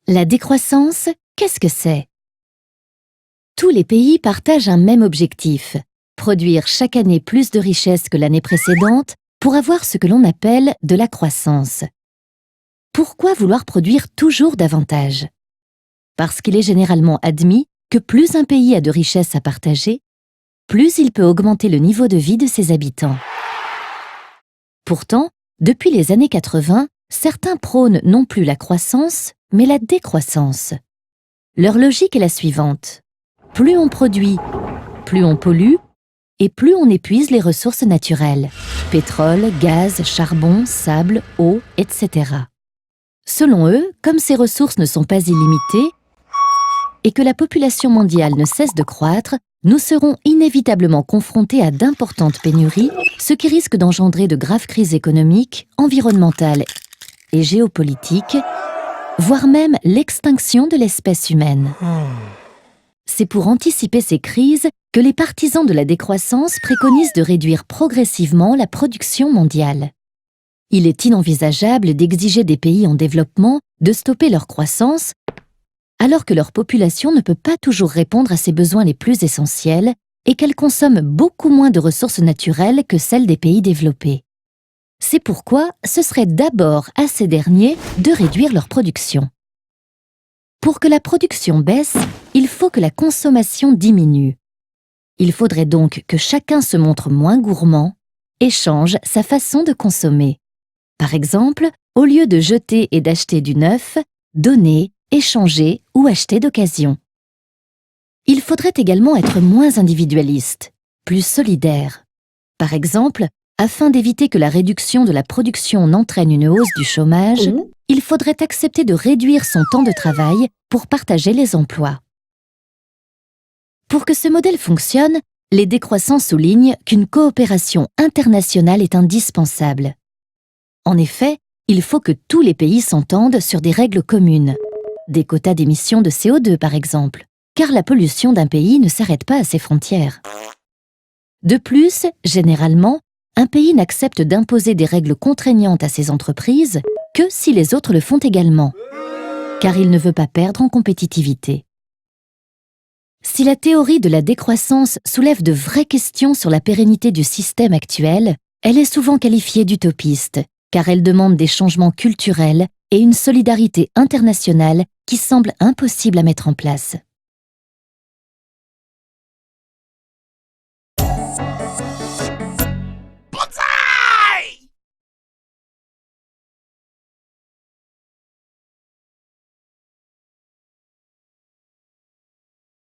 La décroissance, qu'est-ce que c'est? Tous les pays partagent un même objectif, produire chaque année plus de richesses que l'année précédente pour avoir ce que l'on appelle de la croissance. Pourquoi vouloir produire toujours davantage? Parce qu'il est généralement admis que plus un pays a de richesses à partager, plus il peut augmenter le niveau de vie de ses habitants. Pourtant, depuis les années 80, certains prônent non plus la croissance, mais la décroissance. Leur logique est la suivante. Plus on produit, plus on pollue, et plus on épuise les ressources naturelles, pétrole, gaz, charbon, sable, eau, etc. Selon eux, comme ces ressources ne sont pas illimitées, et que la population mondiale ne cesse de croître, nous serons inévitablement confrontés à d'importantes pénuries, ce qui risque d'engendrer de graves crises économiques, environnementales et géopolitiques, voire même l'extinction de l'espèce humaine. C'est pour anticiper ces crises que les partisans de la décroissance préconisent de réduire progressivement la production mondiale. Il est inenvisageable d'exiger des pays en développement de stopper leur croissance alors que leur population ne peut pas toujours répondre à ses besoins les plus essentiels et qu'elle consomme beaucoup moins de ressources naturelles que celles des pays développés. C'est pourquoi ce serait d'abord à ces derniers de réduire leur production. Pour que la production baisse, il faut que la consommation diminue. Il faudrait donc que chacun se montre moins gourmand et change sa façon de consommer. Par exemple, au lieu de jeter et d'acheter du neuf, donner, échanger ou acheter d'occasion. Il faudrait également être moins individualiste, plus solidaire. Par exemple, afin d'éviter que la réduction de la production n'entraîne une hausse du chômage, il faudrait accepter de réduire son temps de travail pour partager les emplois. Pour que ce modèle fonctionne, les décroissants soulignent qu'une coopération internationale est indispensable. En effet, il faut que tous les pays s'entendent sur des règles communes, des quotas d'émissions de CO2 par exemple, car la pollution d'un pays ne s'arrête pas à ses frontières. De plus, généralement, un pays n'accepte d'imposer des règles contraignantes à ses entreprises que si les autres le font également, car il ne veut pas perdre en compétitivité. Si la théorie de la décroissance soulève de vraies questions sur la pérennité du système actuel, elle est souvent qualifiée d'utopiste, car elle demande des changements culturels et une solidarité internationale qui semble impossible à mettre en place.